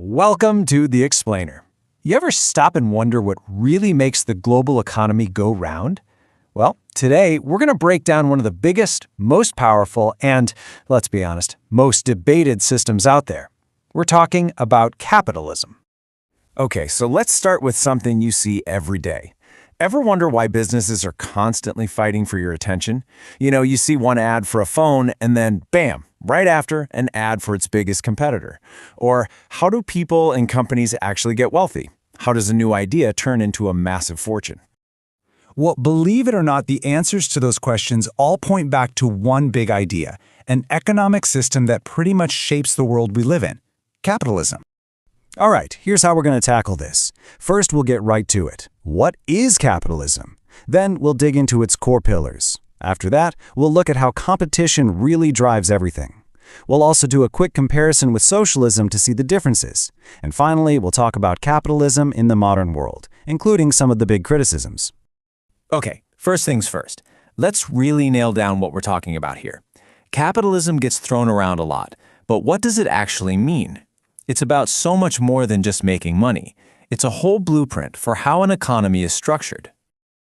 Welcome to The Explainer. You ever stop and wonder what really makes the global economy go round? Well, today we're going to break down one of the biggest, most powerful, and, let's be honest, most debated systems out there. We're talking about capitalism. Okay, so let's start with something you see every day. Ever wonder why businesses are constantly fighting for your attention? You see one ad for a phone and then, bam, right after, an ad for its biggest competitor. Or how do people and companies actually get wealthy? How does a new idea turn into a massive fortune? Well, believe it or not, the answers to those questions all point back to one big idea, an economic system that pretty much shapes the world we live in: capitalism. All right, here's how we're going to tackle this. First, we'll get right to it. What is capitalism? Then we'll dig into its core pillars. After that, we'll look at how competition really drives everything. We'll also do a quick comparison with socialism to see the differences. And finally, we'll talk about capitalism in the modern world, including some of the big criticisms. Okay, first things first. Let's really nail down what we're talking about here. Capitalism gets thrown around a lot, but what does it actually mean? It's about so much more than just making money. It's a whole blueprint for how an economy is structured.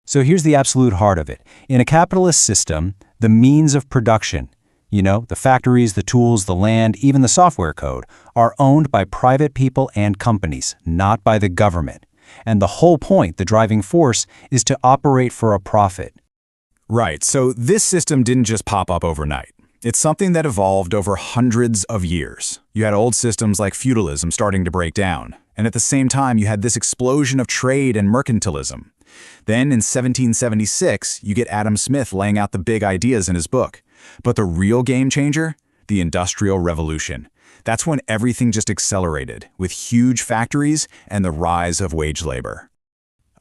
So here's the absolute heart of it. In a capitalist system, the means of production, the factories, the tools, the land, even the software code, are owned by private people and companies, not by the government. And the whole point, the driving force, is to operate for a profit. Right, so this system didn't just pop up overnight. It's something that evolved over hundreds of years. You had old systems like feudalism starting to break down, and at the same time you had this explosion of trade and mercantilism. Then in 1776, you get Adam Smith laying out the big ideas in his book. But the real game changer? The Industrial Revolution. That's when everything just accelerated, with huge factories and the rise of wage labor.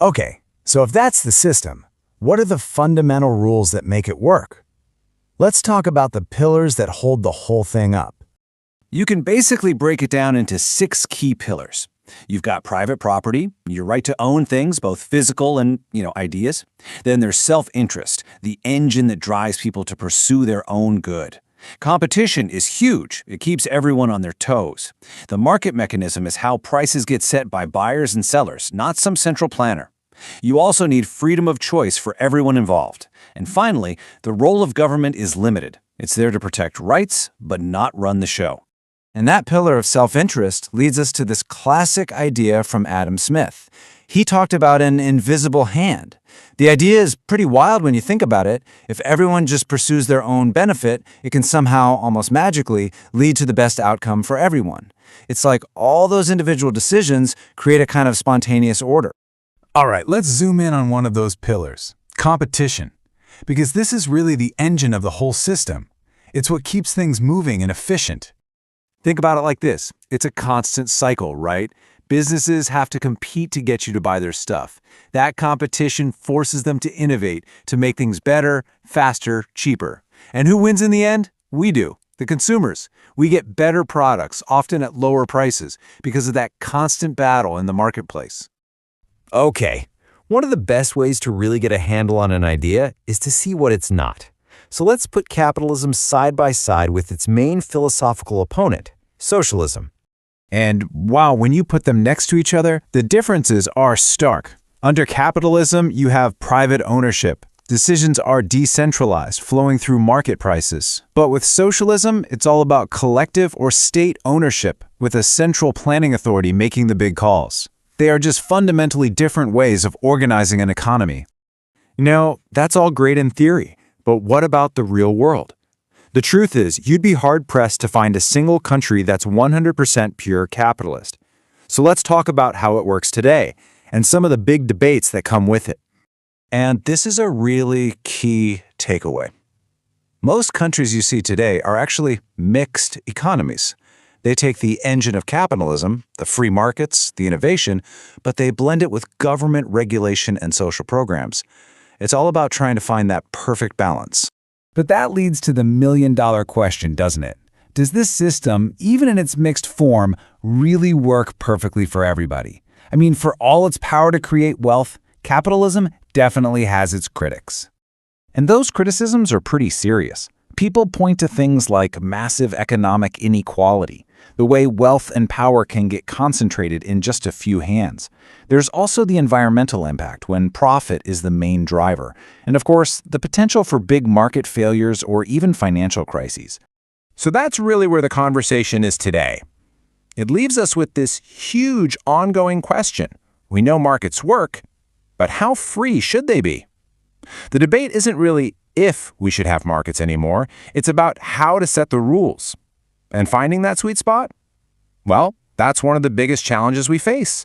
Okay, so if that's the system, what are the fundamental rules that make it work? Let's talk about the pillars that hold the whole thing up. You can basically break it down into 6 key pillars. You've got private property, your right to own things, both physical and, ideas. Then there's self-interest, the engine that drives people to pursue their own good. Competition is huge. It keeps everyone on their toes. The market mechanism is how prices get set by buyers and sellers, not some central planner. You also need freedom of choice for everyone involved. And finally, the role of government is limited. It's there to protect rights, but not run the show. And that pillar of self-interest leads us to this classic idea from Adam Smith. He talked about an invisible hand. The idea is pretty wild when you think about it. If everyone just pursues their own benefit, it can somehow, almost magically, lead to the best outcome for everyone. It's like all those individual decisions create a kind of spontaneous order. All right, let's zoom in on one of those pillars: competition. Because this is really the engine of the whole system. It's what keeps things moving and efficient. Think about it like this. It's a constant cycle, right? Businesses have to compete to get you to buy their stuff. That competition forces them to innovate, to make things better, faster, cheaper. And who wins in the end? We do, the consumers. We get better products, often at lower prices, because of that constant battle in the marketplace. Okay, one of the best ways to really get a handle on an idea is to see what it's not. So let's put capitalism side by side with its main philosophical opponent, socialism. And wow, when you put them next to each other, the differences are stark. Under capitalism, you have private ownership. Decisions are decentralized, flowing through market prices. But with socialism, it's all about collective or state ownership, with a central planning authority making the big calls. They are just fundamentally different ways of organizing an economy. That's all great in theory, but what about the real world? The truth is, you'd be hard-pressed to find a single country that's 100% pure capitalist. So let's talk about how it works today, and some of the big debates that come with it. And this is a really key takeaway. Most countries you see today are actually mixed economies. They take the engine of capitalism, the free markets, the innovation, but they blend it with government regulation and social programs. It's all about trying to find that perfect balance. But that leads to the million-dollar question, doesn't it? Does this system, even in its mixed form, really work perfectly for everybody? I mean, for all its power to create wealth, capitalism definitely has its critics. And those criticisms are pretty serious. People point to things like massive economic inequality, the way wealth and power can get concentrated in just a few hands. There's also the environmental impact when profit is the main driver, and of course, the potential for big market failures or even financial crises. So that's really where the conversation is today. It leaves us with this huge ongoing question. We know markets work, but how free should they be? The debate isn't really if we should have markets anymore, it's about how to set the rules. And finding that sweet spot? Well, that's one of the biggest challenges we face.